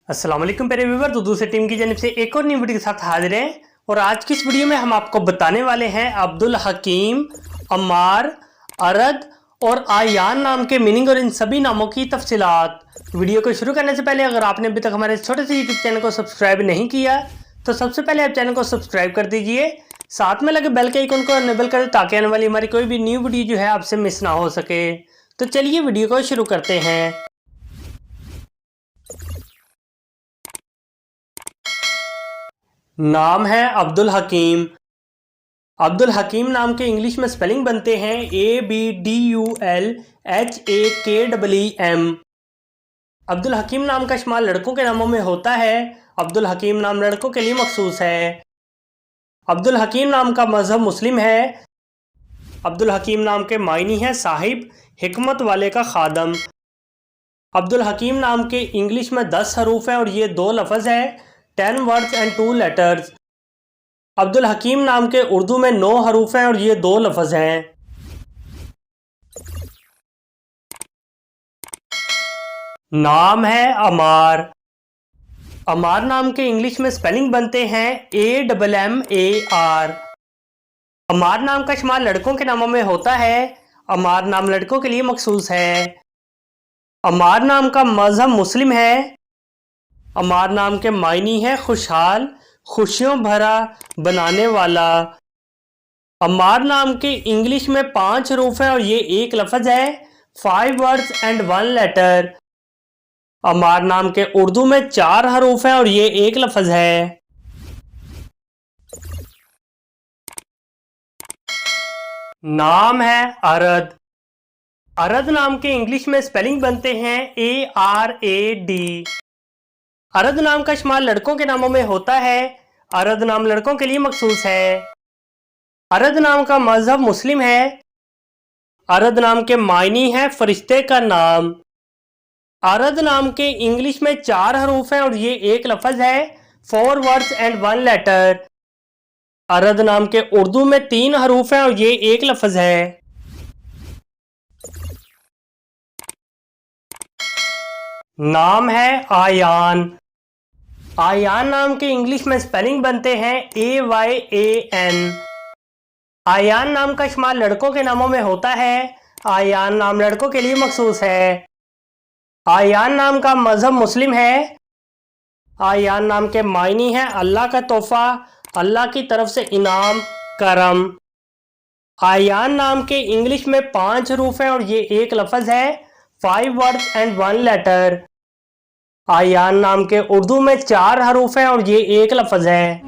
अस्सलाम वालेकुम प्यारे व्यूअर, तो दूसरी टीम की जानिब से एक और नई वीडियो के साथ हाजिर हैं। और आज की इस वीडियो में हम आपको बताने वाले हैं अब्दुल हकीम, अम्मार, अरद और आयान नाम के मीनिंग और इन सभी नामों की तफसीलात। वीडियो को शुरू करने से पहले अगर आपने अभी तक हमारे छोटे से यूट्यूब चैनल को सब्सक्राइब नहीं किया तो सबसे पहले आप चैनल को सब्सक्राइब कर दीजिए, साथ में लगे बेल के आइकन को इनेबल कर दें ताकि आने वाली हमारी कोई भी न्यू वीडियो जो है आपसे मिस ना हो सके। तो चलिए वीडियो को शुरू करते हैं। नाम है अब्दुल हकीम। अब्दुल हकीम नाम के इंग्लिश में स्पेलिंग बनते हैं ABDULHAKEEM। अब्दुल हकीम नाम का इस्तेमाल लड़कों के नामों में होता है। अब्दुल हकीम नाम लड़कों के लिए मखसूस है। अब्दुल हकीम नाम का मजहब मुस्लिम है। अब्दुल हकीम नाम के मायनी है साहिब, हिकमत वाले का खादम। अब्दुल हकीम नाम के इंग्लिश में 10 हरूफ हैं और ये 2 लफ्ज़ हैं, 10 वर्ड्स एंड 2 लेटर्स। अब्दुल हकीम नाम के उर्दू में 9 हरूफ हैं और ये 2 लफ्ज़ हैं। नाम है अमार। अमार नाम के इंग्लिश में स्पेलिंग बनते हैं AMMAR। अमार नाम का इस्तेमाल लड़कों के नामों में होता है। अमार नाम लड़कों के लिए मखसूस है। अमार नाम का मजहब मुस्लिम है। अमार नाम के मायनी है खुशहाल, खुशियों भरा, बनाने वाला। अमार नाम के इंग्लिश में 5 हरूफ हैं और ये 1 लफ्ज़ है, 5 वर्ड्स एंड 1 लेटर। अमार नाम के उर्दू में 4 हरूफ हैं और ये 1 लफ्ज़ है। नाम है अरद। अरद नाम के इंग्लिश में स्पेलिंग बनते हैं ARAD। अरद नाम का इस्तेमाल लड़कों के नामों में होता है। अरद नाम लड़कों के लिए मखसूस है। अरद नाम का मजहब मुस्लिम है। अरद नाम के मायनी है फरिश्ते का नाम। अरद नाम के इंग्लिश में 4 हरूफ हैं और ये 1 लफ्ज़ है, 4 वर्ड्स एंड 1 लेटर। अरद नाम के उर्दू में 3 हरूफ हैं और ये 1 लफ्ज़ है। नाम है आयान। आयान नाम के इंग्लिश में स्पेलिंग बनते हैं AYAN। आयान नाम का इस्तेमाल लड़कों के नामों में होता है। आयान नाम लड़कों के लिए मखसूस है। आयान नाम का मजहब मुस्लिम है। आयान नाम के मायनी है अल्लाह का तोहफा, अल्लाह की तरफ से इनाम, करम। आयान नाम के इंग्लिश में 5 हरूफ हैं और ये 1 लफ्ज़ है, 5 वर्ड्स एंड 1 लेटर। आयान नाम के उर्दू में 4 हरूफ हैं और ये 1 लफ्ज़ है।